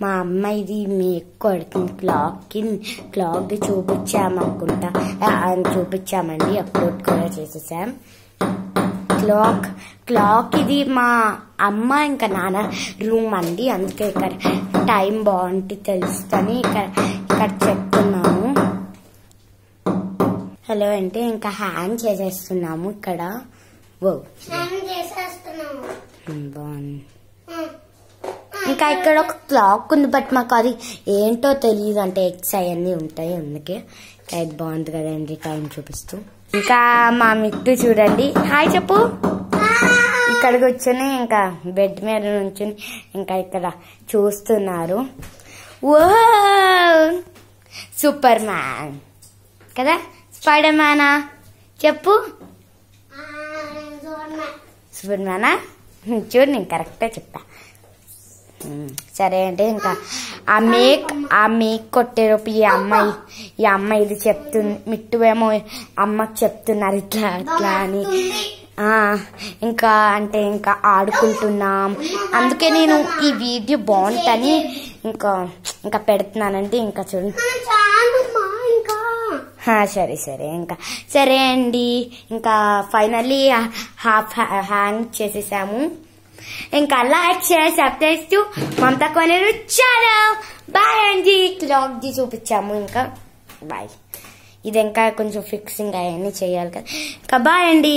మా అమ్మాయిది మేక్ కొడుతుంది క్లాక్ చూపించామనుకుంటా చూపించామండి అప్లోడ్ కూడా చేసేసాం క్లాక్ ఇది మా అమ్మ ఇంకా నాన్న రూమ్ అండి అందుకే ఇక్కడ టైం బాగుంటుంది తెలుస్తని ఇక్కడ చెప్తున్నాము హలో అంటే ఇంకా హ్యాంగ్ చేసేస్తున్నాము ఇక్కడ బాగుంది ఇంకా ఇక్కడ ఒక క్లాక్ ఉంది బట్ మాకు అది ఏంటో తెలియదు అంటే ఎక్స్ అవన్నీ ఉంటాయి అందుకే ఇది బాగుంది కదండి టైం చూపిస్తూ ఇంకా మా మిట్టు చూడండి హాయ్ చెప్పు ఇక్కడికి కూర్చొని ఇంకా బెడ్ మీద నుంచుని ఇంకా ఇక్కడ చూస్తున్నారు ఓ సూపర్ మ్యాన్ కదా స్పైడర్ మ్యానా చెప్పు సూపర్ మ్యానా చూడు నేను కరెక్ట్గా చెప్పా సరే అంటే ఇంకా ఆ మేక్ కొట్టేలోపు ఈ అమ్మాయి ఇది చెప్తుంది మిట్టువేమో అమ్మకి చెప్తున్నారు ఇట్లా అట్లా అని ఇంకా అంటే ఇంకా ఆడుకుంటున్నాం అందుకే నేను ఈ వీడియో బాగుంటని ఇంకా పెడుతున్నానంటే ఇంకా చూడండి సరే ఇంకా సరే అండి ఇంకా ఫైనల్లీ హాఫ్ హ్యాంగ్ చేసేసాము ఇంకా like share subscribe to Mamata Koneru చాలా బాయ్ అండి క్లాక్ ది చూపించాము ఇంకా బాయ్ ఇది ఇంకా కొంచెం ఫిక్సింగ్ అవన్నీ చేయాలి కదా ఇంకా బాయ్ అండి